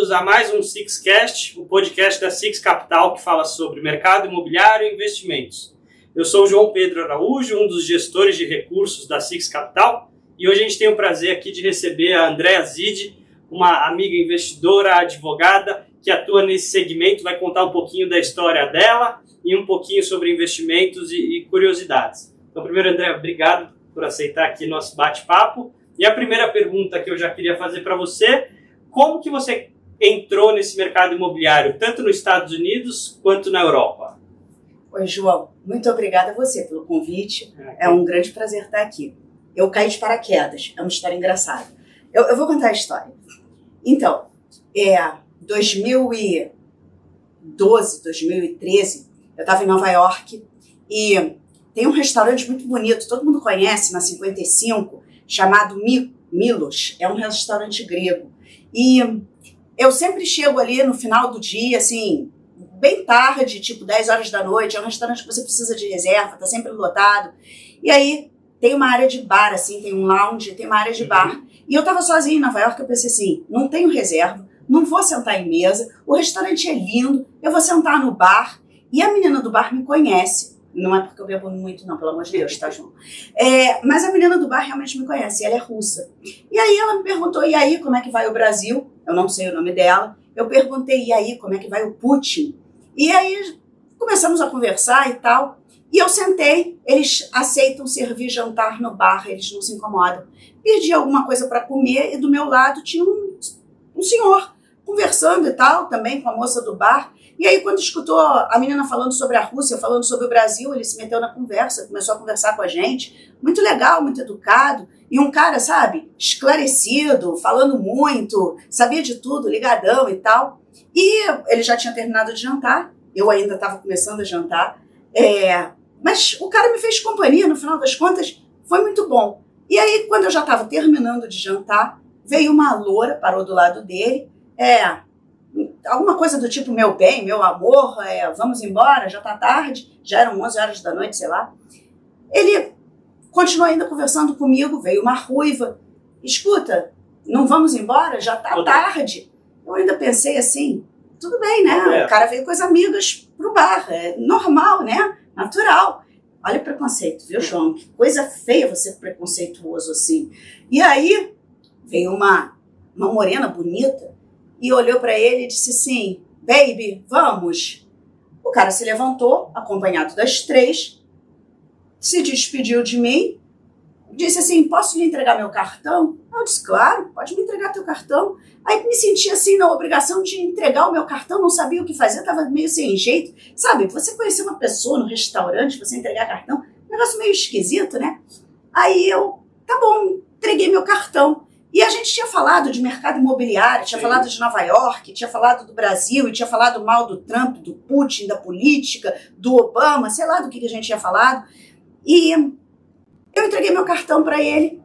bem-vindos a mais um Sixcast, o podcast da Six Capital que fala sobre mercado imobiliário e investimentos. Eu sou o João Pedro Araújo, um dos gestores de recursos da Six Capital, e hoje a gente tem o prazer aqui de receber a Andréa Ziddi, uma amiga investidora, advogada, que atua nesse segmento, vai contar um pouquinho da história dela e um pouquinho sobre investimentos e curiosidades. Então, primeiro, Andréa, obrigado por aceitar aqui nosso bate-papo. E a primeira pergunta que eu já queria fazer para você: como que você entrou nesse mercado imobiliário, tanto nos Estados Unidos quanto na Europa? Oi, João. Muito obrigada a você pelo convite. É um grande prazer estar aqui. Eu caí de paraquedas. É uma história engraçada. Eu vou contar a história. Então, 2012, 2013, eu estava em Nova York e tem um restaurante muito bonito, todo mundo conhece, na 55, chamado Milos. É um restaurante grego. E eu sempre chego ali no final do dia, assim, bem tarde, tipo 10 horas da noite. É um restaurante que você precisa de reserva, tá sempre lotado. E aí tem uma área de bar, assim, tem um lounge, tem uma área de bar. E eu tava sozinha em Nova York, eu pensei assim, não tenho reserva, não vou sentar em mesa, o restaurante é lindo, eu vou sentar no bar. E a menina do bar me conhece. Não é porque eu bebo muito, não, pelo amor de Deus, tá, João? Mas a menina do bar realmente me conhece, ela é russa. E aí ela me perguntou, e aí, como é que vai o Brasil? Eu não sei o nome dela. Eu perguntei, e aí, como é que vai o Putin? E aí começamos a conversar e tal. E eu sentei, eles aceitam servir jantar no bar, eles não se incomodam. Pedi alguma coisa para comer e do meu lado tinha um senhor conversando e tal, também com a moça do bar. E aí, quando escutou a menina falando sobre a Rússia, falando sobre o Brasil, ele se meteu na conversa, começou a conversar com a gente. Muito legal, muito educado. E um cara, sabe, esclarecido, falando muito, sabia de tudo, ligadão e tal. E ele já tinha terminado de jantar, eu ainda estava começando a jantar. Mas o cara me fez companhia, no final das contas, foi muito bom. E aí, quando eu já estava terminando de jantar, veio uma loura, parou do lado dele, alguma coisa do tipo, meu bem, meu amor, vamos embora, já tá tarde, já eram 11 horas da noite, sei lá. Ele continuou ainda conversando comigo, veio uma ruiva, escuta, não vamos embora, já tá tarde. Eu ainda pensei assim, tudo bem, né, o cara veio com as amigas pro bar, é normal, né, natural. Olha o preconceito, viu, João? Que coisa feia você ser preconceituoso assim. E aí veio uma morena bonita, e olhou para ele e disse assim, baby, vamos. O cara se levantou, acompanhado das três, se despediu de mim, disse assim, posso lhe entregar meu cartão? Eu disse, claro, pode me entregar teu cartão. Aí me senti assim na obrigação de entregar o meu cartão, não sabia o que fazer, estava meio sem jeito. Sabe, você conhecer uma pessoa no restaurante, você entregar cartão, negócio meio esquisito, né? Aí eu, tá bom, entreguei meu cartão. E a gente tinha falado de mercado imobiliário, tinha falado de Nova York, tinha falado do Brasil, e tinha falado mal do Trump, do Putin, da política, do Obama, sei lá do que a gente tinha falado. E eu entreguei meu cartão para ele.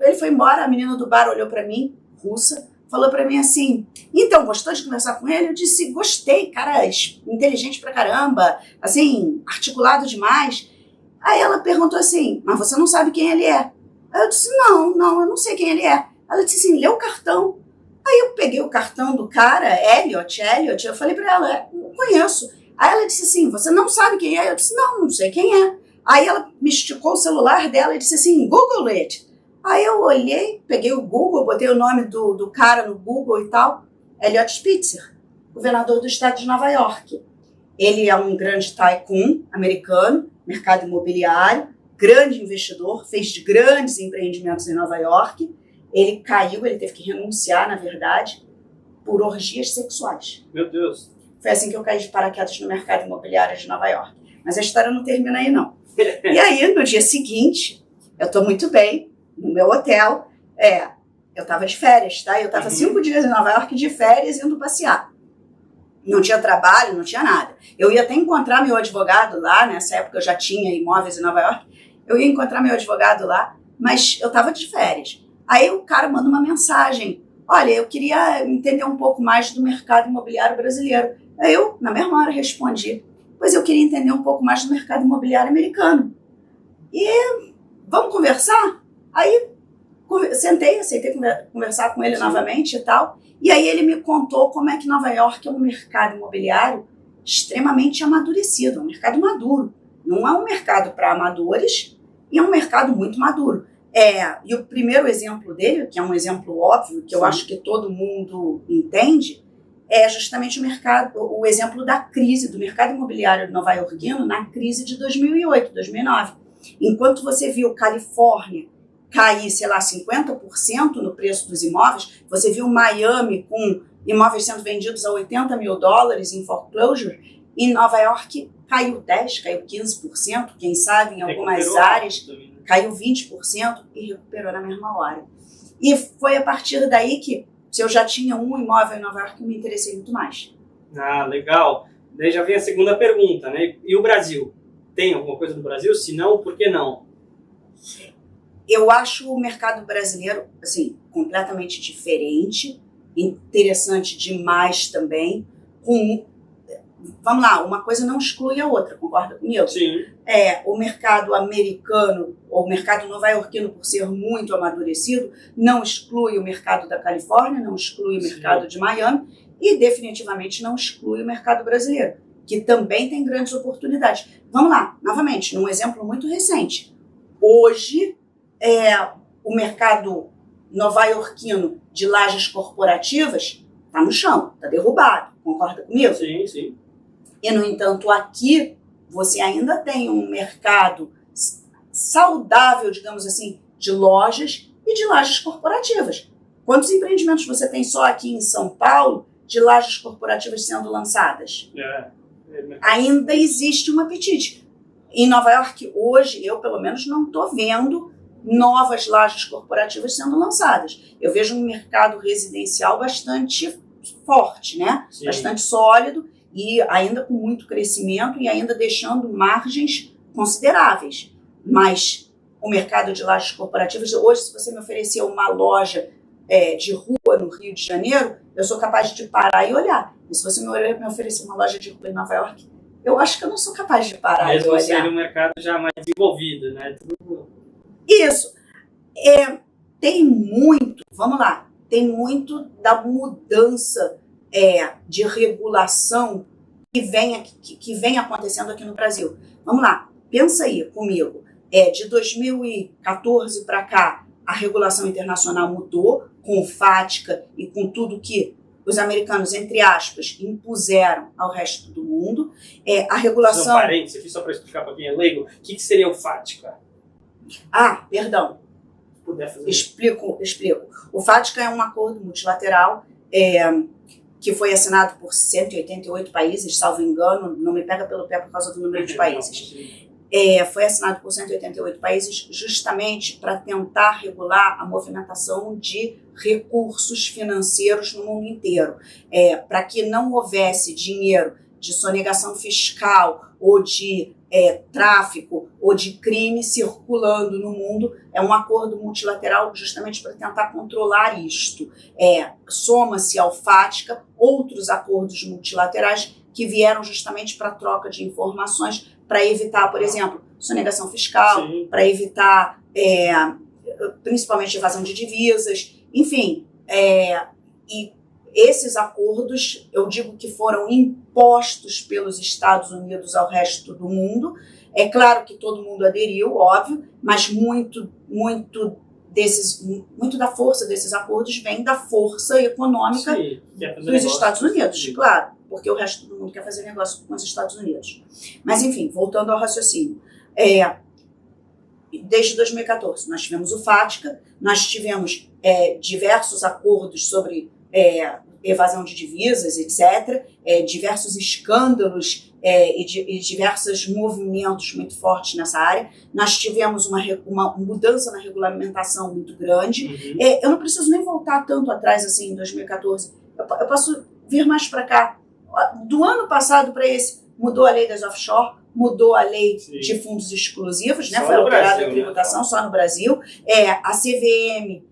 Ele foi embora, a menina do bar olhou para mim, russa, falou para mim assim, então, gostou de conversar com ele? Eu disse, gostei, cara, inteligente pra caramba, assim, articulado demais. Aí ela perguntou assim, mas você não sabe quem ele é? Aí eu disse, não, eu não sei quem ele é. Ela disse assim, lê o cartão. Aí eu peguei o cartão do cara, Elliot, eu falei pra ela, não conheço. Aí ela disse assim, você não sabe quem é? Eu disse, não sei quem é. Aí ela me esticou o celular dela e disse assim, Google it. Aí eu olhei, peguei o Google, botei o nome do cara no Google e tal, Elliot Spitzer, governador do estado de Nova York. Ele é um grande tycoon americano, mercado imobiliário, grande investidor, fez grandes empreendimentos em Nova York. Ele caiu, ele teve que renunciar, na verdade, por orgias sexuais. Meu Deus. Foi assim que eu caí de paraquedas no mercado imobiliário de Nova York. Mas a história não termina aí, não. E aí, no dia seguinte, eu tô muito bem, no meu hotel. Eu tava de férias, tá? Eu tava 5 dias em Nova York de férias, indo passear. Não tinha trabalho, não tinha nada. Eu ia até encontrar meu advogado lá, nessa época eu já tinha imóveis em Nova York. Eu ia encontrar meu advogado lá, mas eu estava de férias. Aí o cara manda uma mensagem. Olha, eu queria entender um pouco mais do mercado imobiliário brasileiro. Aí eu, na mesma hora, respondi. Pois eu queria entender um pouco mais do mercado imobiliário americano. E vamos conversar? Aí Sentei, aceitei conversar com ele novamente e tal. E aí ele me contou como é que Nova York é um mercado imobiliário extremamente amadurecido, um mercado maduro. Não é um mercado para amadores e é um mercado muito maduro. E o primeiro exemplo dele, que é um exemplo óbvio, que eu acho que todo mundo entende, é justamente o exemplo da crise do mercado imobiliário nova-iorquino na crise de 2008, 2009. Enquanto você viu Califórnia cair, sei lá, 50% no preço dos imóveis, você viu Miami com imóveis sendo vendidos a $80 mil em foreclosure, em Nova York caiu 10%, caiu 15%, quem sabe em algumas áreas caiu 20% e recuperou na mesma hora. E foi a partir daí que, se eu já tinha um imóvel em Nova York, eu me interessei muito mais. Ah, legal. Daí já vem a segunda pergunta, né? E o Brasil? Tem alguma coisa no Brasil? Se não, por que não? Eu acho o mercado brasileiro, assim, completamente diferente, interessante demais também. Vamos lá, uma coisa não exclui a outra, concorda comigo? Sim. O mercado americano, ou o mercado nova-iorquino, por ser muito amadurecido, não exclui o mercado da Califórnia, não exclui o mercado de Miami e definitivamente não exclui o mercado brasileiro, que também tem grandes oportunidades. Vamos lá, novamente, num exemplo muito recente. Hoje, o mercado nova-iorquino de lajes corporativas está no chão, está derrubado, concorda comigo? Sim, sim. E, no entanto, aqui você ainda tem um mercado saudável, digamos assim, de lojas e de lajes corporativas. Quantos empreendimentos você tem só aqui em São Paulo de lajes corporativas sendo lançadas? Ainda existe um apetite. Em Nova York, hoje, eu pelo menos não estou vendo novas lajes corporativas sendo lançadas. Eu vejo um mercado residencial bastante forte, né? Sim. Bastante sólido e ainda com muito crescimento e ainda deixando margens consideráveis. Mas o mercado de lajes corporativas, hoje, se você me oferecer uma loja de rua no Rio de Janeiro, eu sou capaz de parar e olhar. E se você me oferecer uma loja de rua em Nova York, eu acho que eu não sou capaz de parar e olhar. Mesmo sendo um mercado já mais desenvolvido, né? Isso. Tem muito, vamos lá, tem muito da mudança de regulação que vem acontecendo aqui no Brasil. Vamos lá, pensa aí comigo. De 2014 para cá, a regulação internacional mudou com o FATCA e com tudo que os americanos, entre aspas, impuseram ao resto do mundo. A regulação... Não, parênteses, aqui só para explicar para quem é leigo, o que seria o FATCA? Perdão. Se puder fazer. Explico. O FATCA é um acordo multilateral que foi assinado por 188 países, salvo engano, não me pega pelo pé por causa do número de países. Foi assinado por 188 países justamente para tentar regular a movimentação de recursos financeiros no mundo inteiro, para que não houvesse dinheiro de sonegação fiscal ou de tráfico ou de crime circulando no mundo. É um acordo multilateral justamente para tentar controlar isto. Soma-se ao FATCA outros acordos multilaterais que vieram justamente para troca de informações, para evitar, por exemplo, sonegação fiscal, para evitar principalmente evasão de divisas, enfim. E esses acordos, eu digo que foram impostos pelos Estados Unidos ao resto do mundo. É claro que todo mundo aderiu, óbvio, mas muito da força desses acordos vem da força econômica dos Estados Unidos, claro, porque o resto do mundo quer fazer negócio com os Estados Unidos. Mas, enfim, voltando ao raciocínio. Desde 2014, nós tivemos o FATCA, nós tivemos diversos acordos sobre evasão de divisas, etc., diversos escândalos e diversos movimentos muito fortes nessa área. Nós tivemos uma mudança na regulamentação muito grande. Eu não preciso nem voltar tanto atrás, assim, em 2014. Eu posso vir mais para cá. Do ano passado para esse, mudou a lei das offshore, mudou a lei de fundos exclusivos, né? Foi alterada a tributação, só no Brasil. A CVM,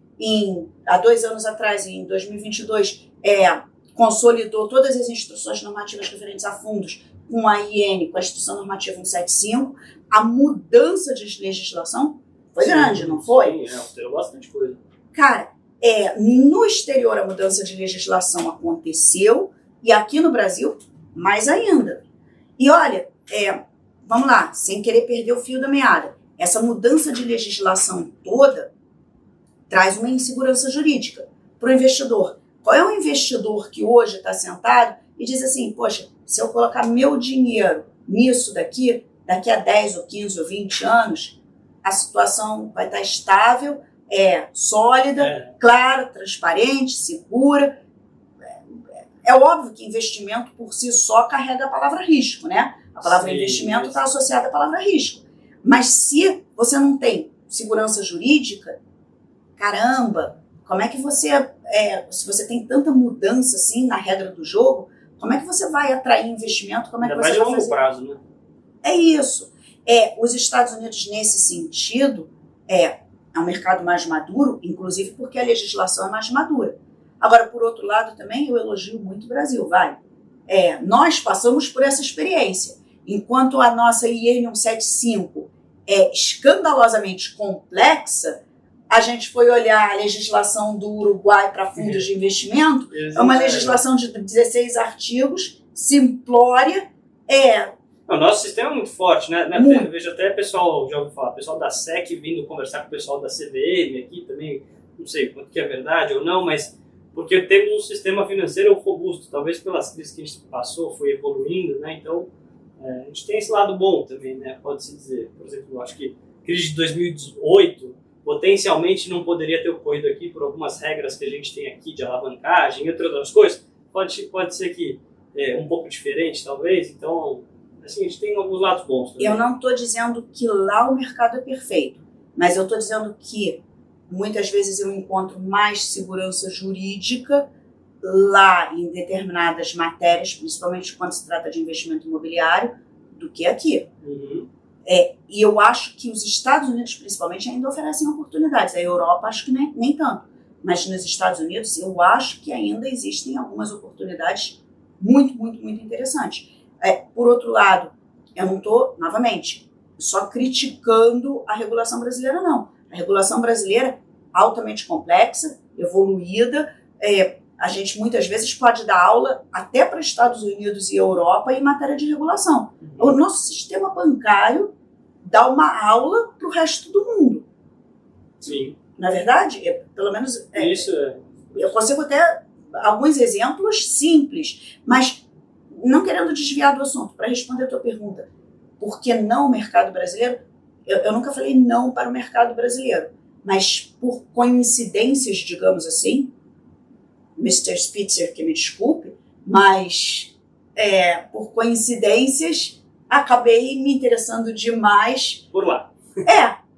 há 2 anos atrás, em 2022, consolidou todas as instruções normativas referentes a fundos com a IN, com a Instrução Normativa 175. A mudança de legislação foi grande, não foi? Sim, alterou bastante coisa. Cara, no exterior a mudança de legislação aconteceu e aqui no Brasil, mais ainda. E olha, vamos lá, sem querer perder o fio da meada, essa mudança de legislação toda traz uma insegurança jurídica para o investidor. Qual é o investidor que hoje está sentado e diz assim, poxa, se eu colocar meu dinheiro nisso daqui a 10 ou 15 ou 20 anos, a situação vai estar estável, sólida, clara, transparente, segura. É óbvio que investimento por si só carrega a palavra risco, né? A palavra investimento está associada à palavra risco. Mas se você não tem segurança jurídica, caramba, como é que você, se você tem tanta mudança assim na regra do jogo, como é que você vai atrair investimento? Como é que você vai longo prazo, né? É isso. Os Estados Unidos, nesse sentido, é um mercado mais maduro, inclusive porque a legislação é mais madura. Agora, por outro lado, também eu elogio muito o Brasil, vai. Nós passamos por essa experiência. Enquanto a nossa IE 175 é escandalosamente complexa, a gente foi olhar a legislação do Uruguai para fundos de investimento, é uma legislação de 16 artigos, simplória, O nosso sistema é muito forte, né? Eu vejo até pessoal, já ouvi falar, pessoal da SEC vindo conversar com o pessoal da CVM aqui também, não sei quanto que é verdade ou não, mas porque temos um sistema financeiro robusto, talvez pelas crises que a gente passou, foi evoluindo, né? Então, a gente tem esse lado bom também, né? Pode-se dizer. Por exemplo, eu acho que a crise de 2018 potencialmente não poderia ter ocorrido aqui por algumas regras que a gente tem aqui de alavancagem e outras coisas. Pode ser que um pouco diferente, talvez. Então, assim, a gente tem alguns lados bons também. Eu não estou dizendo que lá o mercado é perfeito, mas eu estou dizendo que muitas vezes eu encontro mais segurança jurídica lá em determinadas matérias, principalmente quando se trata de investimento imobiliário, do que aqui. Uhum. E eu acho que os Estados Unidos, principalmente, ainda oferecem oportunidades. A Europa, acho que nem tanto. Mas nos Estados Unidos, eu acho que ainda existem algumas oportunidades muito, muito, muito interessantes. Por outro lado, eu não estou, novamente, só criticando a regulação brasileira, não. A regulação brasileira, altamente complexa, evoluída, a gente muitas vezes pode dar aula até para Estados Unidos e Europa em matéria de regulação. O nosso sistema bancário dá uma aula para o resto do mundo. Sim. Na verdade, pelo menos... Isso eu consigo até alguns exemplos simples, mas não querendo desviar do assunto, para responder a tua pergunta, por que não o mercado brasileiro? Eu nunca falei não para o mercado brasileiro, mas por coincidências, digamos assim, Mr. Spitzer, que me desculpe, mas por coincidências acabei me interessando demais por lá.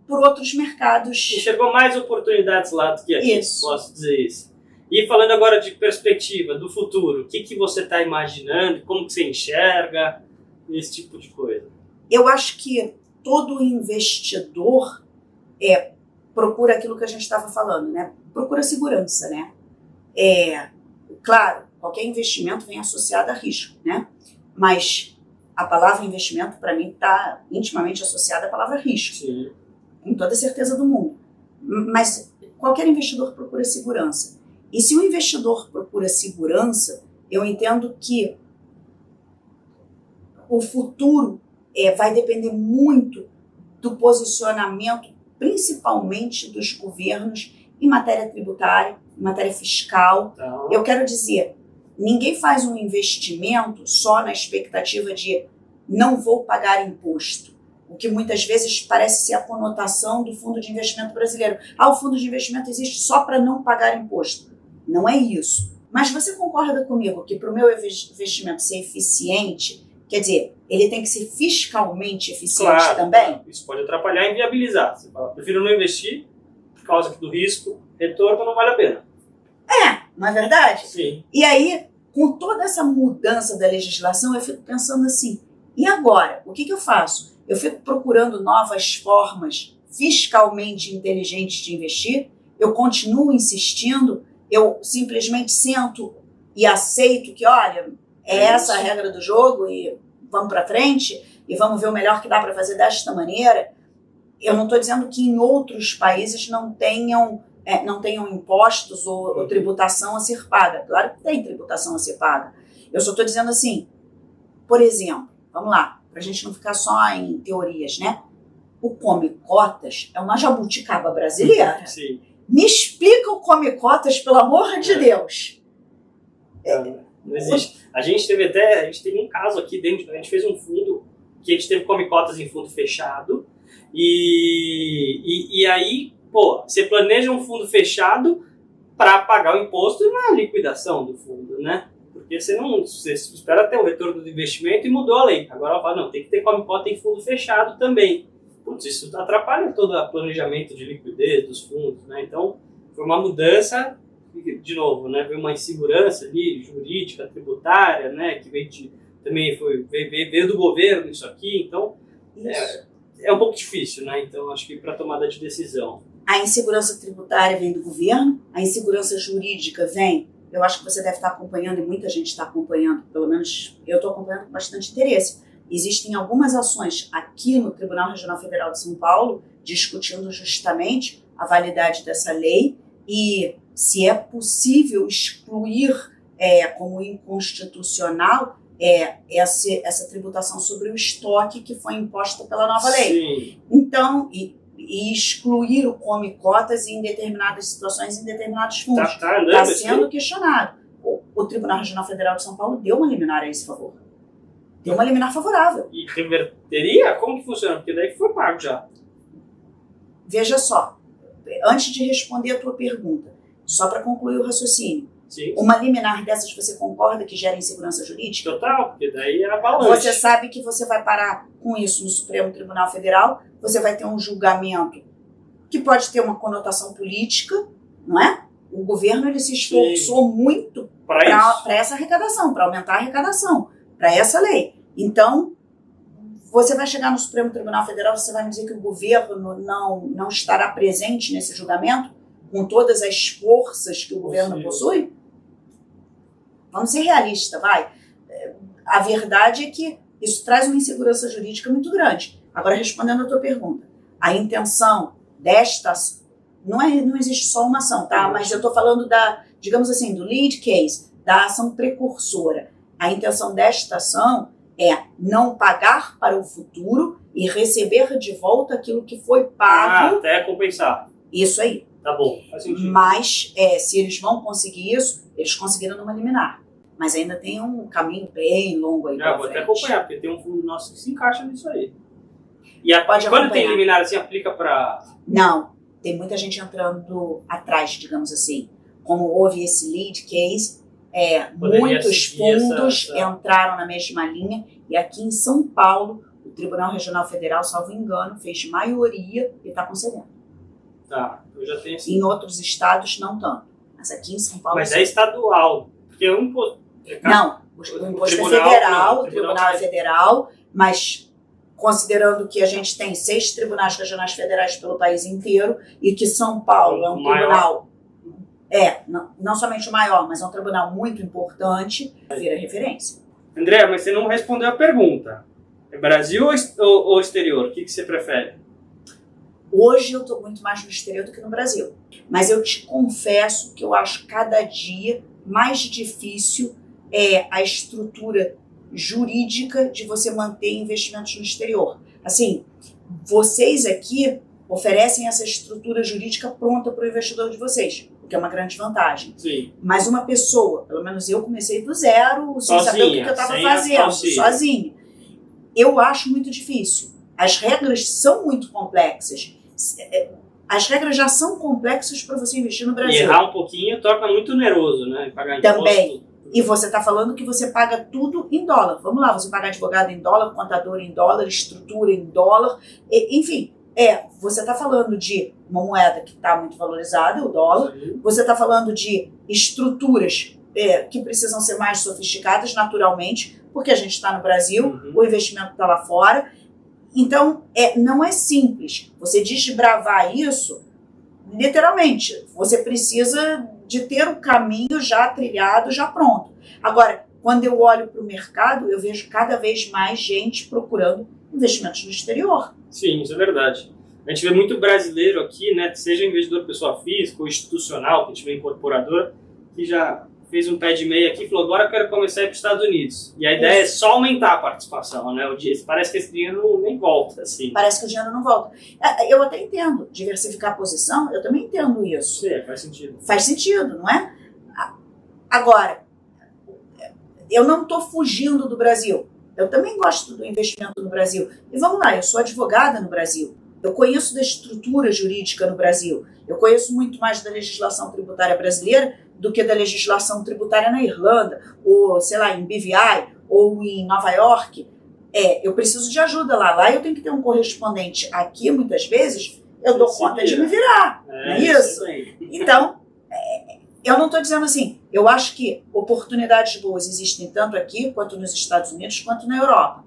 Por outros mercados. Enxergou mais oportunidades lá do que aqui, isso. Posso dizer isso. E falando agora de perspectiva, do futuro, o que você está imaginando, como que você enxerga, esse tipo de coisa? Eu acho que todo investidor procura aquilo que a gente estava falando, né? Procura segurança, né? Claro, qualquer investimento vem associado a risco, né? Mas a palavra investimento, para mim, está intimamente associada à palavra risco. Sim. Com toda a certeza do mundo. Mas qualquer investidor procura segurança. E se o investidor procura segurança, eu entendo que o futuro vai depender muito do posicionamento, principalmente dos governos, em matéria tributária, em matéria fiscal. Então... Eu quero dizer, ninguém faz um investimento só na expectativa de não vou pagar imposto. O que muitas vezes parece ser a conotação do fundo de investimento brasileiro. O fundo de investimento existe só para não pagar imposto. Não é isso. Mas você concorda comigo que para o meu investimento ser eficiente, quer dizer, ele tem que ser fiscalmente eficiente também? Isso pode atrapalhar e inviabilizar. Você fala, prefiro não investir por causa do risco, retorno não vale a pena. Não é verdade? Sim. E aí, com toda essa mudança da legislação, eu fico pensando assim, e agora? O que eu faço? Eu fico procurando novas formas fiscalmente inteligentes de investir? Eu continuo insistindo? Eu simplesmente sento e aceito que, olha, essa a regra do jogo e vamos para frente e vamos ver o melhor que dá para fazer desta maneira? Eu não estou dizendo que em outros países não tenham não tenham impostos ou tributação a ser paga. Claro que tem tributação a ser paga. Eu só estou dizendo assim, por exemplo, vamos lá, para a gente não ficar só em teorias, né? O Come Cotas é uma jabuticaba brasileira. Sim. Me explica o Come Cotas, pelo amor de Deus. Não existe. A gente teve um caso aqui dentro, a gente fez um fundo que a gente teve Come Cotas em fundo fechado e aí, pô, você planeja um fundo fechado para pagar o imposto na liquidação do fundo, né? Porque você espera ter o retorno do investimento e mudou a lei. Agora ela fala, não, tem que ter Come Cota em fundo fechado também. Putz, isso atrapalha todo o planejamento de liquidez dos fundos, né? Então, foi uma mudança, de novo, né? Veio uma insegurança ali, jurídica, tributária, né? Que veio do governo isso aqui, então é um pouco difícil, né? Então, acho que para tomada de decisão. A insegurança tributária vem do governo, a insegurança jurídica vem, eu acho que você deve estar acompanhando, e muita gente está acompanhando, pelo menos eu estou acompanhando com bastante interesse. Existem algumas ações aqui no Tribunal Regional Federal de São Paulo discutindo justamente a validade dessa lei e se é possível excluir como inconstitucional essa tributação sobre o estoque que foi imposta pela nova lei. Sim. Então, e excluir o Come Cotas em determinadas situações, em determinados fundos. Está sendo questionado. O Tribunal Regional Federal de São Paulo deu uma liminar a esse favor. Deu uma liminar favorável. E reverteria? Como que funciona? Porque daí foi pago já. Veja só, antes de responder a tua pergunta, só para concluir o raciocínio, Sim. Uma liminar dessas você concorda que gera insegurança jurídica? Total, porque daí é avalanche. Você sabe que você vai parar com isso no Supremo Tribunal Federal, você vai ter um julgamento que pode ter uma conotação política, não é? O governo ele se esforçou muito para essa arrecadação, para aumentar a arrecadação, para essa lei. Então, você vai chegar no Supremo Tribunal Federal, você vai me dizer que o governo não estará presente nesse julgamento, com todas as forças que o governo possui? Vamos ser realistas, vai. A verdade é que isso traz uma insegurança jurídica muito grande. Agora, respondendo a tua pergunta, a intenção desta... Não existe só uma ação, tá? Mas eu estou falando digamos assim, do lead case, da ação precursora. A intenção desta ação é não pagar para o futuro e receber de volta aquilo que foi pago. Até compensar. Isso aí. Tá bom, faz sentido. Mas, se eles vão conseguir isso, eles conseguiram numa liminar. Mas ainda tem um caminho bem longo aí pela vou frente. até acompanhar, porque tem um fundo nosso que se encaixa nisso aí. E Pode quando acompanhar. tem liminar assim, aplica para... Não, tem muita gente entrando atrás, digamos assim. Como houve esse lead case, muitos fundos entraram na mesma linha. E aqui em São Paulo, o Tribunal Regional Federal, salvo engano, fez maioria e está concedendo. Tá, eu já tenho assim. Em outros estados, não tanto. Mas aqui em São Paulo... Mas é estadual, porque é um imposto... Não, o imposto é federal, o tribunal é federal, mas considerando que a gente tem 6 tribunais regionais federais pelo país inteiro e que São Paulo é um tribunal... não somente o maior, mas é um tribunal muito importante, vira referência. André, mas você não respondeu a pergunta. É Brasil ou exterior? O que você prefere? Hoje eu estou muito mais no exterior do que no Brasil. Mas eu te confesso que eu acho cada dia mais difícil a estrutura jurídica de você manter investimentos no exterior. Assim, vocês aqui oferecem essa estrutura jurídica pronta para o investidor de vocês, o que é uma grande vantagem. Sim. Mas uma pessoa, pelo menos eu comecei do zero, sem saber o que eu estava fazendo, sozinha. Eu acho muito difícil. As regras são muito complexas. As regras já são complexas para você investir no Brasil. E errar um pouquinho torna muito oneroso, né? Pagar imposto. Também. E você está falando que você paga tudo em dólar. Vamos lá, você paga advogado em dólar, contador em dólar, estrutura em dólar. Enfim, você está falando de uma moeda que está muito valorizada, o dólar. Sim. Você está falando de estruturas que precisam ser mais sofisticadas naturalmente, porque a gente está no Brasil, o investimento está lá fora. Então, não é simples. Você desbravar isso, literalmente, você precisa de ter o caminho já trilhado, já pronto. Agora, quando eu olho para o mercado, eu vejo cada vez mais gente procurando investimentos no exterior. Sim, isso é verdade. A gente vê muito brasileiro aqui, né, seja investidor pessoa física ou institucional, que tiver incorporadora, que já fez um pé de meia aqui e falou, agora eu quero começar a ir para os Estados Unidos. E a ideia é só aumentar a participação, né? Parece que esse dinheiro nem volta, assim. Parece que o dinheiro não volta. Eu até entendo diversificar a posição, eu também entendo isso. Sim, faz sentido. Faz sentido, não é? Agora, eu não estou fugindo do Brasil. Eu também gosto do investimento no Brasil. E vamos lá, eu sou advogada no Brasil. Eu conheço da estrutura jurídica no Brasil. Eu conheço muito mais da legislação tributária brasileira do que da legislação tributária na Irlanda, ou, sei lá, em BVI, ou em Nova York. Eu preciso de ajuda lá. Lá eu tenho que ter um correspondente. Aqui, muitas vezes, eu dou conta de me virar. Não é isso? Então, eu não estou dizendo assim, eu acho que oportunidades boas existem tanto aqui, quanto nos Estados Unidos, quanto na Europa.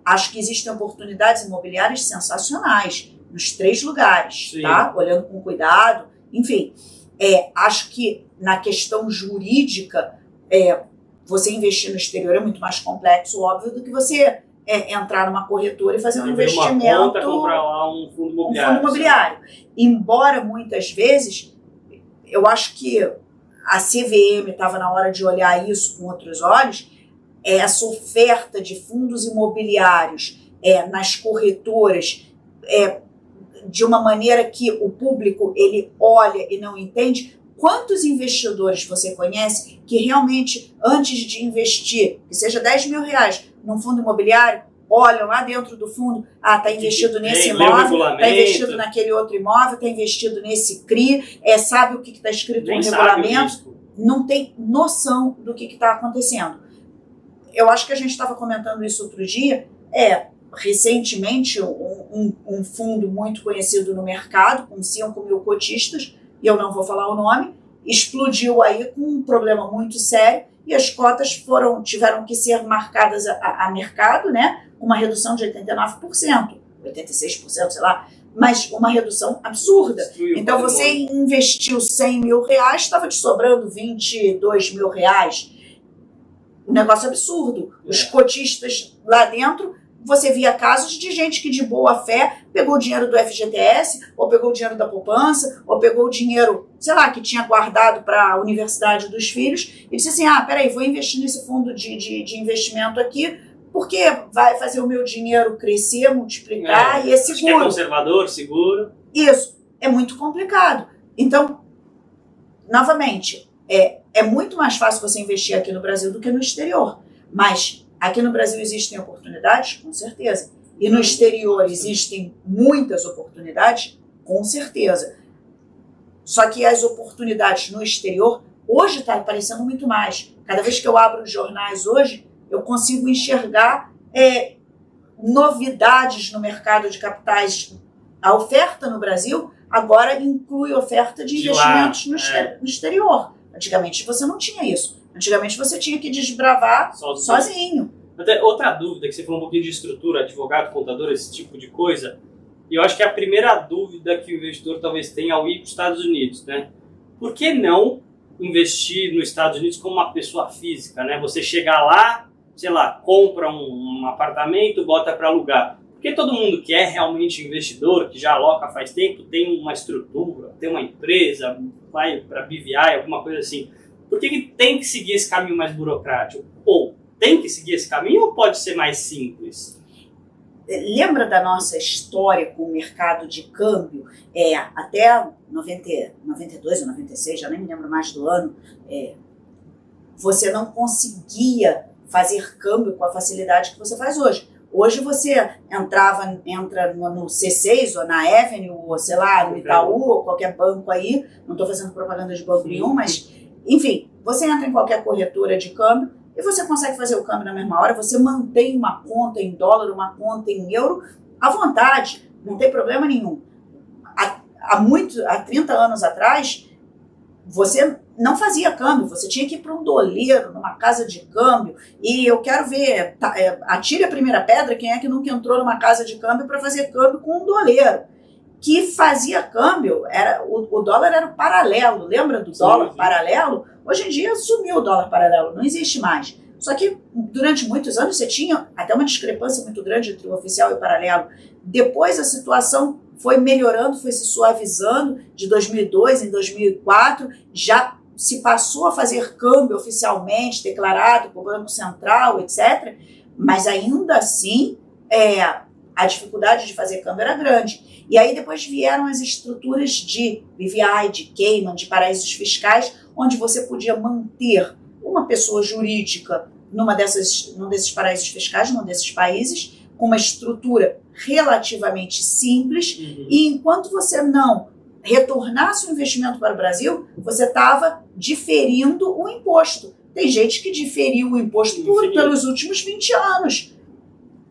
Acho que existem oportunidades imobiliárias sensacionais nos 3 lugares, sim, tá? Olhando com cuidado, enfim. Acho que na questão jurídica, você investir no exterior é muito mais complexo, óbvio, do que você entrar numa corretora e fazer um investimento. Uma conta, comprar lá um fundo imobiliário. Um fundo imobiliário. Embora muitas vezes, eu acho que a CVM estava na hora de olhar isso com outros olhos, essa oferta de fundos imobiliários nas corretoras de uma maneira que o público ele olha e não entende. Quantos investidores você conhece que realmente, antes de investir, que seja R$10 mil num fundo imobiliário, olham lá dentro do fundo, está investido nesse imóvel, está investido naquele outro imóvel, está investido nesse CRI, sabe o que está escrito no regulamento, não tem noção do que está acontecendo. Eu acho que a gente estava comentando isso outro dia, recentemente um fundo muito conhecido no mercado, com 5 mil cotistas, e eu não vou falar o nome, explodiu aí com um problema muito sério, e as cotas tiveram que ser marcadas a mercado, né, com uma redução de 89%, 86%, sei lá, mas uma redução absurda. Então você investiu R$100 mil, estava te sobrando R$22 mil. Um negócio absurdo. Os cotistas lá dentro, você via casos de gente que de boa fé pegou o dinheiro do FGTS, ou pegou o dinheiro da poupança, ou pegou o dinheiro, sei lá, que tinha guardado para a universidade dos filhos, e disse assim, peraí, vou investir nesse fundo de investimento aqui, porque vai fazer o meu dinheiro crescer, multiplicar e é seguro. Acho que é conservador, seguro. Isso, é muito complicado. Então, novamente, é muito mais fácil você investir aqui no Brasil do que no exterior, mas aqui no Brasil existem oportunidades? Com certeza. E no exterior existem muitas oportunidades? Com certeza. Só que as oportunidades no exterior, hoje está aparecendo muito mais. Cada vez que eu abro os jornais hoje, eu consigo enxergar novidades no mercado de capitais. A oferta no Brasil agora inclui oferta de investimentos no exterior. Antigamente você não tinha isso. Antigamente você tinha que desbravar sozinho. Até outra dúvida, que você falou um pouquinho de estrutura, advogado, contador, esse tipo de coisa. E eu acho que é a primeira dúvida que o investidor talvez tenha ao ir para os Estados Unidos, né? Por que não investir nos Estados Unidos como uma pessoa física, né? Você chegar lá, sei lá, compra um apartamento, bota para alugar. Porque todo mundo que é realmente investidor, que já aloca faz tempo, tem uma estrutura, tem uma empresa, vai para BVI, alguma coisa assim. Por que tem que seguir esse caminho mais burocrático? Ou tem que seguir esse caminho ou pode ser mais simples? Lembra da nossa história com o mercado de câmbio? Até 92 ou 96, já nem me lembro mais do ano, você não conseguia fazer câmbio com a facilidade que você faz hoje. Hoje você entra no C6 ou na Avenue, ou sei lá, no Itaú, ou qualquer banco aí, não estou fazendo propaganda de banco nenhum, mas enfim, você entra em qualquer corretora de câmbio e você consegue fazer o câmbio na mesma hora, você mantém uma conta em dólar, uma conta em euro, à vontade, não tem problema nenhum. Há 30 anos atrás, você não fazia câmbio, você tinha que ir para um doleiro, numa casa de câmbio, e eu quero ver, atire a primeira pedra, quem é que nunca entrou numa casa de câmbio para fazer câmbio com um doleiro, que fazia câmbio, o dólar era o paralelo, lembra do dólar paralelo? Hoje em dia sumiu o dólar paralelo, não existe mais. Só que durante muitos anos você tinha até uma discrepância muito grande entre o oficial e o paralelo. Depois a situação foi melhorando, foi se suavizando. De 2002, em 2004, já se passou a fazer câmbio oficialmente, declarado pelo Banco Central, etc. Mas ainda assim, a dificuldade de fazer câmbio era grande. E aí depois vieram as estruturas de BVI, de Cayman, de paraísos fiscais, onde você podia manter uma pessoa jurídica num desses paraísos fiscais, num desses países, com uma estrutura relativamente simples, e enquanto você não retornasse o investimento para o Brasil, você estava diferindo o imposto. Tem gente que diferiu o imposto pelos últimos 20 anos.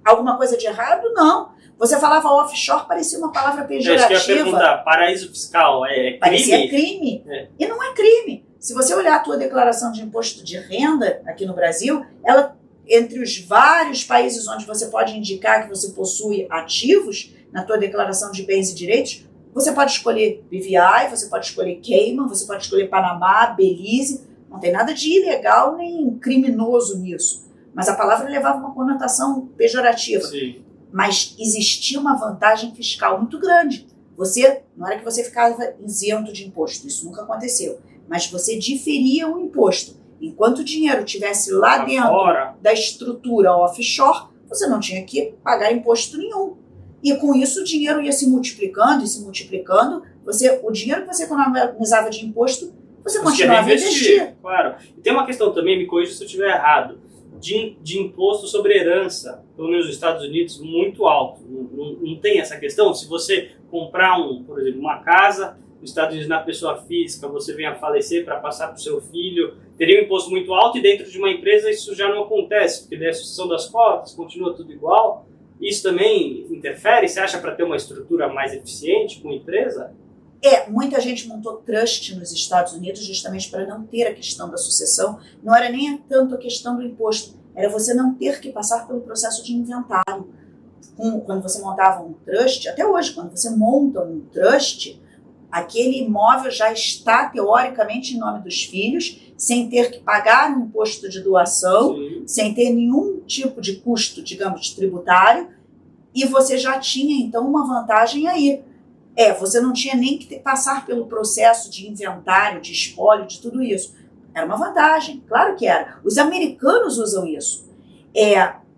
Alguma coisa de errado? Não. Você falava offshore, parecia uma palavra pejorativa. Eu ia perguntar, paraíso fiscal é crime? Parecia crime. E não é crime. Se você olhar a tua declaração de imposto de renda aqui no Brasil, ela, entre os vários países onde você pode indicar que você possui ativos na tua declaração de bens e direitos, você pode escolher BVI, você pode escolher Cayman, você pode escolher Panamá, Belize. Não tem nada de ilegal nem criminoso nisso. Mas a palavra levava uma conotação pejorativa. Sim. Mas existia uma vantagem fiscal muito grande. Não era que você ficava isento de imposto, isso nunca aconteceu. Mas você diferia o imposto. Enquanto o dinheiro estivesse lá dentro da estrutura offshore, você não tinha que pagar imposto nenhum. E com isso o dinheiro ia se multiplicando e se multiplicando. O dinheiro que você economizava de imposto, você continuava a investir. Claro. E tem uma questão também, me corrija se eu estiver errado, de imposto sobre herança, pelo menos nos Estados Unidos, muito alto. Não tem essa questão? Se você comprar, por exemplo, uma casa nos Estados Unidos na pessoa física, você vem a falecer para passar para o seu filho, teria um imposto muito alto, e dentro de uma empresa isso já não acontece, porque daí a sucessão das cotas, continua tudo igual. Isso também interfere, você acha, para ter uma estrutura mais eficiente com a empresa? Muita gente montou trust nos Estados Unidos justamente para não ter a questão da sucessão. Não era nem tanto a questão do imposto, era você não ter que passar pelo processo de inventário. Quando você montava um trust, até hoje, quando você monta um trust, aquele imóvel já está teoricamente em nome dos filhos, sem ter que pagar um imposto de doação, sim, sem ter nenhum tipo de custo, digamos, tributário, e você já tinha, então, uma vantagem aí. Você não tinha nem que passar pelo processo de inventário, de espólio, de tudo isso. Era uma vantagem, claro que era. Os americanos usam isso.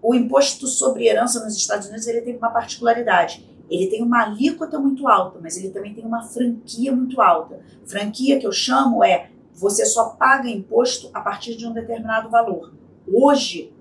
O imposto sobre herança nos Estados Unidos, ele tem uma particularidade. Ele tem uma alíquota muito alta, mas ele também tem uma franquia muito alta. Franquia que eu chamo você só paga imposto a partir de um determinado valor. Hoje,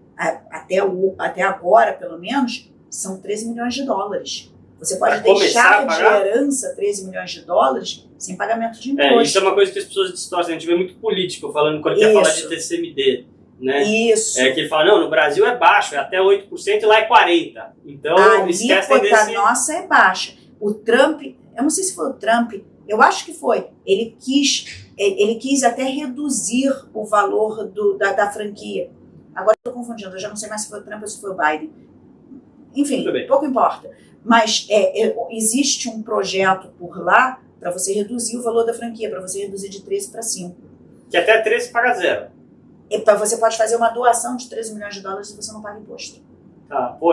até agora, pelo menos, são 13 milhões de dólares. Você pode deixar de herança 13 milhões de dólares sem pagamento de imposto. Isso é uma coisa que as pessoas distorcem. A gente vê muito político falando quando quer falar de TCMD. Né? Isso. Que ele fala, não, no Brasil é baixo, é até 8% e lá é 40%. Então, esquecem desse... A nossa é baixa. O Trump, eu não sei se foi o Trump, eu acho que foi, ele quis até reduzir o valor da franquia. Agora eu estou confundindo, eu já não sei mais se foi o Trump ou se foi o Biden. Enfim, pouco importa. Mas existe um projeto por lá para você reduzir o valor da franquia, para você reduzir de 13 para 5. Que até 13 paga zero. Você pode fazer uma doação de 13 milhões de dólares e você não paga imposto.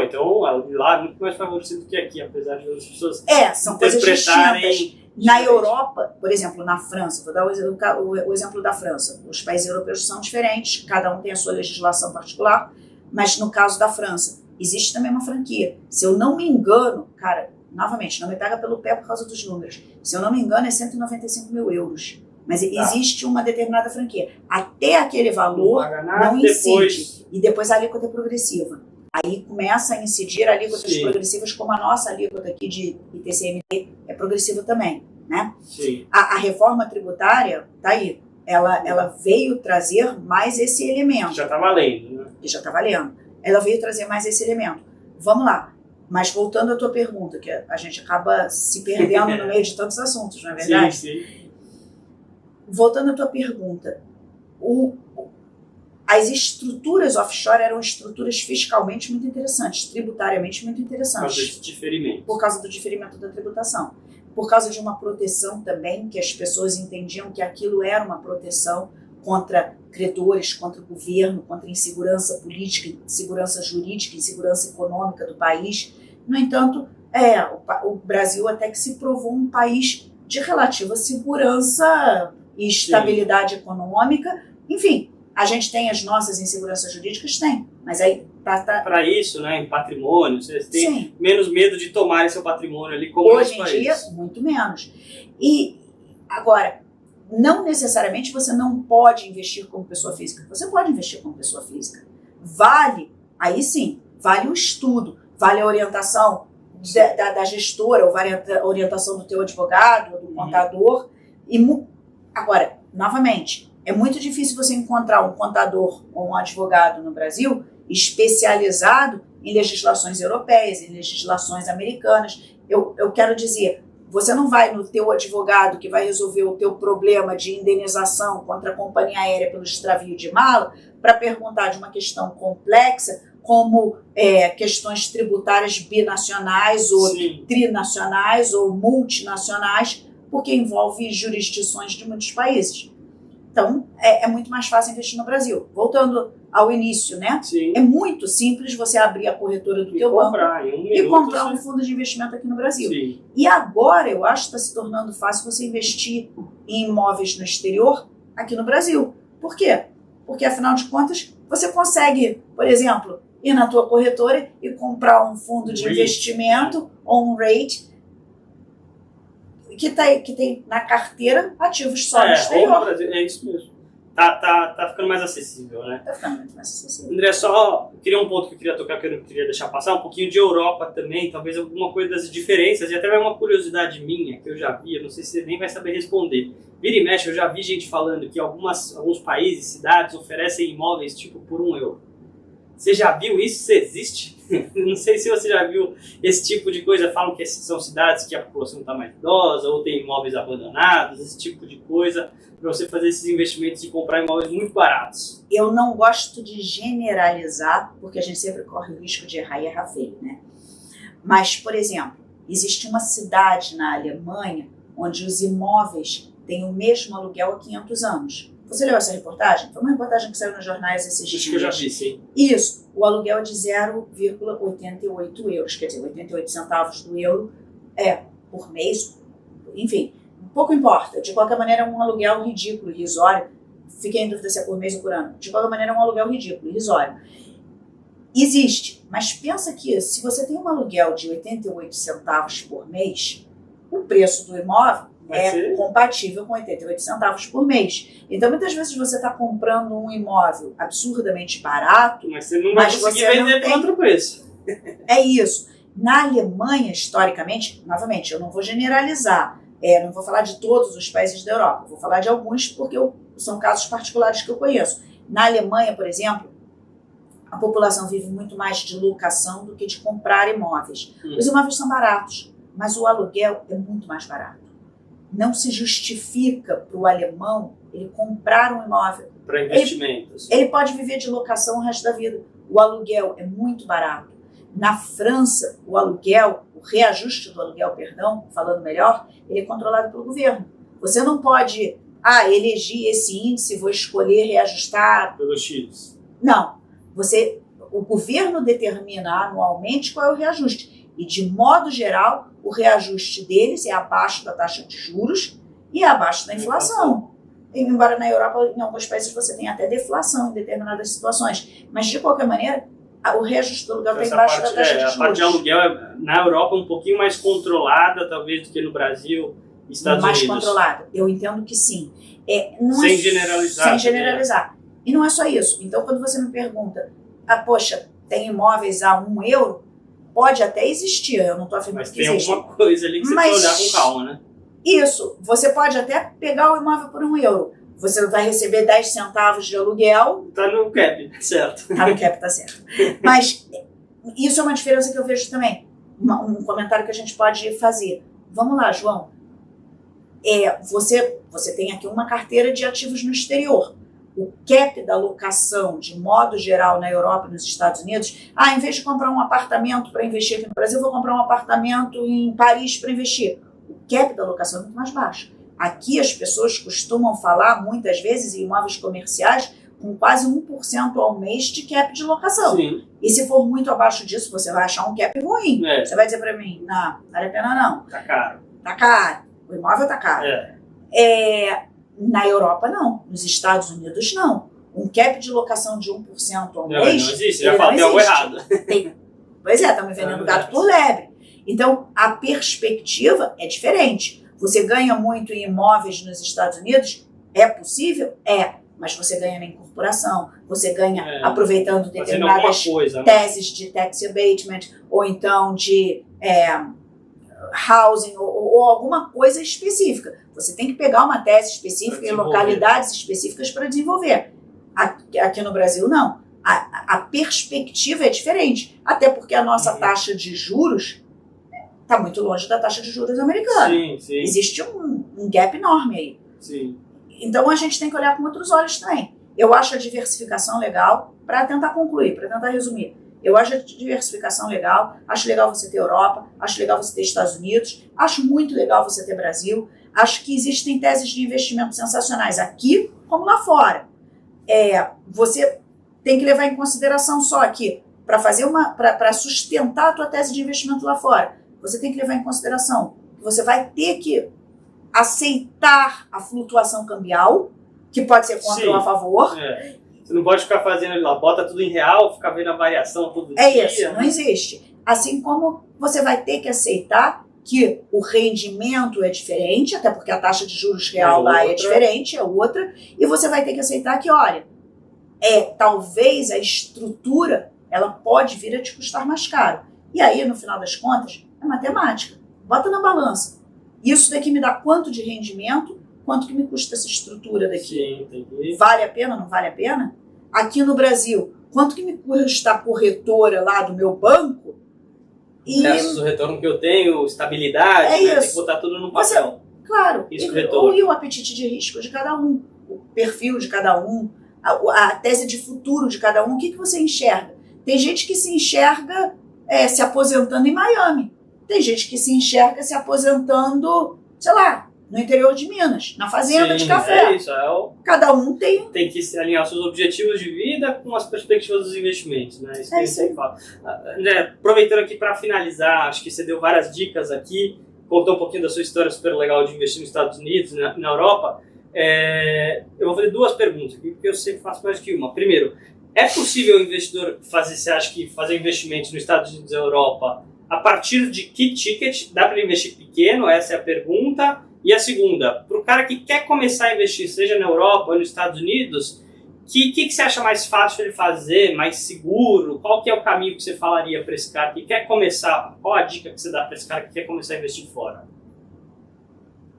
Então lá é muito mais favorecido que aqui, apesar de as pessoas são coisas distintas. Na Europa, por exemplo, na França, vou dar o exemplo da França. Os países europeus são diferentes, cada um tem a sua legislação particular, mas no caso da França, existe também uma franquia. Se eu não me engano, cara, novamente, não me pega pelo pé por causa dos números, se eu não me engano é 195 mil euros. Mas existe uma determinada franquia. Até aquele valor não incide. E depois a alíquota é progressiva. Aí começa a incidir alíquotas progressivas, como a nossa alíquota aqui de ITCMD é progressiva também. Né? Sim. A reforma tributária, tá aí, ela veio trazer mais esse elemento. Já está valendo, né? Já está valendo. Ela veio trazer mais esse elemento. Vamos lá. Mas voltando à tua pergunta, que a gente acaba se perdendo no meio de tantos assuntos, não é verdade? Sim. Voltando à tua pergunta, as estruturas offshore eram estruturas fiscalmente muito interessantes, tributariamente muito interessantes. Por causa desse diferimento. Por causa do diferimento da tributação. Por causa de uma proteção também, que as pessoas entendiam que aquilo era uma proteção contra credores, contra o governo, contra a insegurança política, insegurança jurídica, insegurança econômica do país. No entanto, O Brasil até que se provou um país de relativa segurança e estabilidade econômica. Enfim, a gente tem as nossas inseguranças jurídicas? Tem. Mas aí... Para isso, né, em patrimônio, vocês têm menos medo de tomarem seu patrimônio ali como hoje em dia, muito menos. E, agora, não necessariamente você não pode investir como pessoa física. Você pode investir como pessoa física. Vale, aí sim, vale o estudo, vale a orientação da gestora, ou vale a orientação do teu advogado, do contador. Agora, novamente, é muito difícil você encontrar um contador ou um advogado no Brasil especializado em legislações europeias, em legislações americanas. Eu quero dizer, você não vai no teu advogado que vai resolver o teu problema de indenização contra a companhia aérea pelo extravio de mala para perguntar de uma questão complexa como questões tributárias binacionais ou trinacionais ou multinacionais, porque envolve jurisdições de muitos países. Então, é muito mais fácil investir no Brasil. Voltando ao início, né? Sim. É muito simples você abrir a corretora do teu banco e comprar um fundo de investimento aqui no Brasil. Sim. E agora, eu acho que está se tornando fácil você investir em imóveis no exterior aqui no Brasil. Por quê? Porque, afinal de contas, você consegue, por exemplo, ir na tua corretora e comprar um fundo de investimento ou um REIT que tem na carteira ativos só no exterior. No Brasil, é isso mesmo. Tá ficando mais acessível, né? Tá ficando muito mais acessível. André, só queria um ponto que eu queria tocar, que eu não queria deixar passar, um pouquinho de Europa também, talvez alguma coisa das diferenças, e até vai uma curiosidade minha, que eu já vi, eu não sei se você nem vai saber responder. Vira e mexe, eu já vi gente falando que alguns países, cidades, oferecem imóveis tipo por €1. Você já viu isso? Isso existe? Não sei se você já viu esse tipo de coisa. Falam que são cidades que a população está mais idosa ou tem imóveis abandonados, esse tipo de coisa, para você fazer esses investimentos e comprar imóveis muito baratos. Eu não gosto de generalizar, porque a gente sempre corre o risco de errar e errar feio, né? Mas, por exemplo, existe uma cidade na Alemanha onde os imóveis têm o mesmo aluguel há 500 anos. Você leu essa reportagem? Foi uma reportagem que saiu nos jornais esses dias. Acho que eu já vi, sim. Isso. O aluguel é de 0,88 euros, quer dizer, 88 centavos do euro por mês. Enfim, pouco importa. De qualquer maneira, é um aluguel ridículo, irrisório. Fiquei em dúvida se é por mês ou por ano. De qualquer maneira, é um aluguel ridículo, irrisório. Existe, mas pensa que se você tem um aluguel de 88 centavos por mês, o preço do imóvel compatível com 88 centavos por mês. Então, muitas vezes você está comprando um imóvel absurdamente barato, mas você não vai conseguir vender por outro preço. É isso. Na Alemanha, historicamente, novamente, eu não vou generalizar, não vou falar de todos os países da Europa, vou falar de alguns porque são casos particulares que eu conheço. Na Alemanha, por exemplo, a população vive muito mais de locação do que de comprar imóveis. Os imóveis são baratos, mas o aluguel é muito mais barato. Não se justifica para o alemão ele comprar um imóvel. Para investimentos. Ele pode viver de locação o resto da vida. O aluguel é muito barato. Na França, o reajuste do aluguel, perdão, falando melhor, ele é controlado pelo governo. Você não pode, elegi esse índice, vou escolher reajustar. Pelo X. Não. O governo determina anualmente qual é o reajuste. E, de modo geral, o reajuste deles é abaixo da taxa de juros e abaixo da inflação. Embora na Europa, em alguns países, você tenha até deflação em determinadas situações. Mas, de qualquer maneira, o reajuste do aluguel está embaixo da taxa de juros. A parte de aluguel na Europa é um pouquinho mais controlada, talvez, do que no Brasil e Estados Unidos. Mais controlada. Eu entendo que sim. Sem generalizar. Sem generalizar. E não é só isso. Então, quando você me pergunta, poxa, tem imóveis a €1, pode até existir, eu não estou afirmando que existe. Mas tem alguma coisa ali que você precisa olhar com calma, né? Isso, você pode até pegar o imóvel por €1. Você vai receber 10 centavos de aluguel. Tá no cap, certo. Tá no cap, tá certo. Mas isso é uma diferença que eu vejo também. Um comentário que a gente pode fazer. Vamos lá, João. Você tem aqui uma carteira de ativos no exterior. O cap da locação, de modo geral, na Europa e nos Estados Unidos, em vez de comprar um apartamento para investir aqui no Brasil, eu vou comprar um apartamento em Paris para investir. O cap da locação é muito mais baixo. Aqui as pessoas costumam falar, muitas vezes, em imóveis comerciais, com quase 1% ao mês de cap de locação. Sim. E se for muito abaixo disso, você vai achar um cap ruim. Você vai dizer para mim, não vale a pena não. Tá caro. Tá caro. O imóvel tá caro. Na Europa, não. Nos Estados Unidos, não. Um cap de locação de 1% ao mês... Não existe, já falei algo errado. Pois é, estamos vendendo gato por lebre. Então, a perspectiva é diferente. Você ganha muito em imóveis nos Estados Unidos? É possível? É. Mas você ganha na incorporação, você ganha aproveitando determinadas teses de tax abatement, ou então de housing, ou alguma coisa específica. Você tem que pegar uma tese específica em localidades específicas para desenvolver. Aqui no Brasil, não. A perspectiva é diferente. Até porque a nossa taxa de juros está muito longe da taxa de juros americana. Sim. Existe um gap enorme aí. Sim. Então a gente tem que olhar com outros olhos também. Eu acho a diversificação legal, para tentar concluir, para tentar resumir. Eu acho a diversificação legal, acho legal você ter Europa, acho legal você ter Estados Unidos, acho muito legal você ter Brasil, acho que existem teses de investimento sensacionais aqui como lá fora. Você tem que levar em consideração só aqui, para sustentar a tua tese de investimento lá fora, você tem que levar em consideração que você vai ter que aceitar a flutuação cambial, que pode ser contra ou a favor. Você não pode ficar fazendo lá, bota tudo em real, ficar vendo a variação todo dia. Isso, não existe. Assim como você vai ter que aceitar que o rendimento é diferente, até porque a taxa de juros real lá é diferente, é outra, e você vai ter que aceitar que, olha, talvez a estrutura, ela pode vir a te custar mais caro. E aí, no final das contas, é matemática. Bota na balança. Isso daqui me dá quanto de rendimento, quanto que me custa essa estrutura daqui? Sim, entendi. Vale a pena, não vale a pena? Aqui no Brasil, quanto que me custa a corretora lá do meu banco? Versus o retorno que eu tenho, estabilidade, né? Tem que botar tudo no papel. Claro. E o apetite de risco de cada um, o perfil de cada um, a tese de futuro de cada um, o que você enxerga? Tem gente que se enxerga se aposentando em Miami. Tem gente que se enxerga se aposentando, sei lá, no interior de Minas, na fazenda de café. Cada um tem que alinhar os seus objetivos de vida com as perspectivas dos investimentos, né? Isso que eu sempre falo. André, aproveitando aqui para finalizar, acho que você deu várias dicas aqui, contou um pouquinho da sua história super legal de investir nos Estados Unidos, na Europa. Eu vou fazer duas perguntas aqui, porque eu sempre faço mais que uma. Primeiro, é possível o investidor você acha que fazer investimentos nos Estados Unidos e Europa a partir de que ticket? Dá para investir pequeno? Essa é a pergunta. E a segunda, para o cara que quer começar a investir, seja na Europa ou nos Estados Unidos, o que você acha mais fácil ele fazer, mais seguro? Qual que é o caminho que você falaria para esse cara que quer começar? Qual a dica que você dá para esse cara que quer começar a investir fora?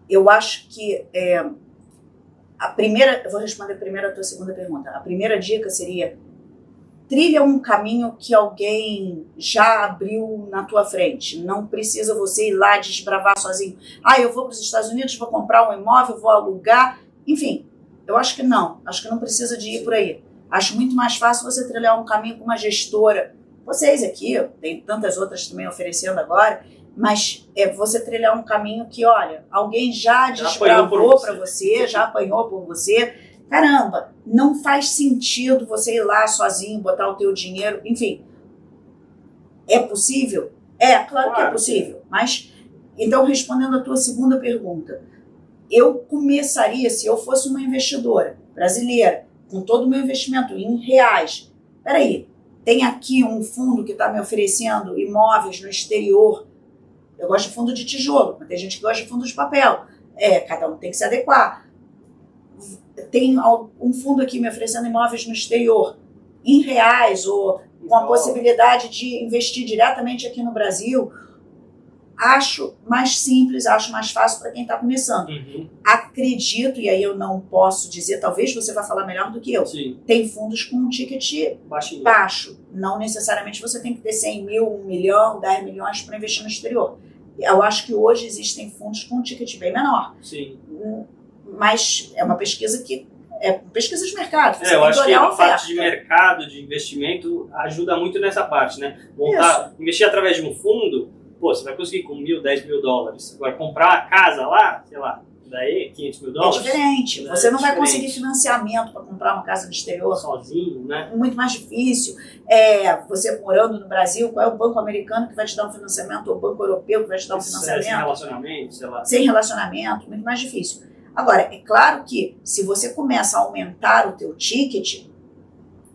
Eu acho que eu vou responder primeiro a tua segunda pergunta. A primeira dica seria: trilha um caminho que alguém já abriu na tua frente. Não precisa você ir lá desbravar sozinho. Eu vou para os Estados Unidos, vou comprar um imóvel, vou alugar. Enfim, eu acho que não. Acho que não precisa de ir por aí. Acho muito mais fácil você trilhar um caminho com uma gestora. Vocês aqui, tem tantas outras também oferecendo agora, mas você trilhar um caminho que, olha, alguém já desbravou para você, já apanhou por você. Caramba, não faz sentido você ir lá sozinho, botar o teu dinheiro, enfim. É possível? Claro que é possível. Mas, então, respondendo a tua segunda pergunta, eu começaria, se eu fosse uma investidora brasileira, com todo o meu investimento em reais, peraí, tem aqui um fundo que está me oferecendo imóveis no exterior. Eu gosto de fundo de tijolo, mas tem gente que gosta de fundo de papel. Cada um tem que se adequar. Tem um fundo aqui me oferecendo imóveis no exterior, em reais, ou com a possibilidade de investir diretamente aqui no Brasil. Acho mais simples, acho mais fácil para quem está começando. Acredito, e aí eu não posso dizer, talvez você vá falar melhor do que eu. Sim. Tem fundos com um ticket baixo. Não necessariamente você tem que ter 100 mil, 1 milhão, 10 milhões para investir no exterior. Eu acho que hoje existem fundos com um ticket bem menor. Sim. Mas é uma pesquisa que pesquisa de mercado. Eu acho que a parte de mercado, de investimento, ajuda muito nessa parte, né? Investir através de um fundo, você vai conseguir com 1.000, 10 mil dólares. Agora, comprar a casa lá, sei lá, Daí, 500 mil É dólares. diferente. Você não vai diferente. conseguir financiamento para comprar uma casa no exterior. Sozinho, né? É muito mais difícil. Você morando no Brasil, qual é o banco americano que vai te dar um financiamento, ou o banco europeu que vai te dar um Sem financiamento? relacionamento, sei lá. Sem relacionamento, muito mais difícil. Agora, é claro que se você começa a aumentar o teu ticket,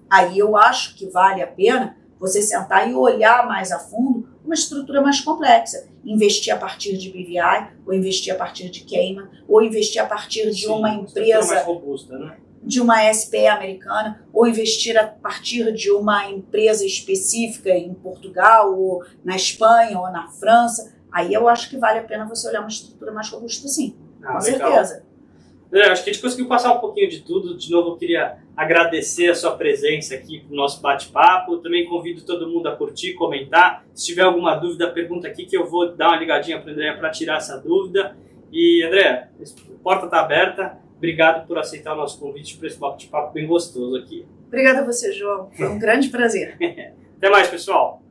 aí eu acho que vale a pena você sentar e olhar mais a fundo uma estrutura mais complexa. Investir a partir de BVI, ou investir a partir de Cayman, ou investir a partir de uma empresa mais robusta, né? de uma SPE americana, ou investir a partir de uma empresa específica em Portugal, ou na Espanha, ou na França. Aí eu acho que vale a pena você olhar uma estrutura mais robusta, sim. Com Legal. certeza. Acho que a gente conseguiu passar um pouquinho de tudo. De novo, eu queria agradecer a sua presença aqui no nosso bate-papo. Também convido todo mundo a curtir, comentar. Se tiver alguma dúvida, pergunta aqui que eu vou dar uma ligadinha para a Andréa para tirar essa dúvida. E, Andréa, a porta está aberta. Obrigado por aceitar o nosso convite para esse bate-papo bem gostoso aqui. Obrigada a você, João. Foi um grande prazer. Até mais, pessoal.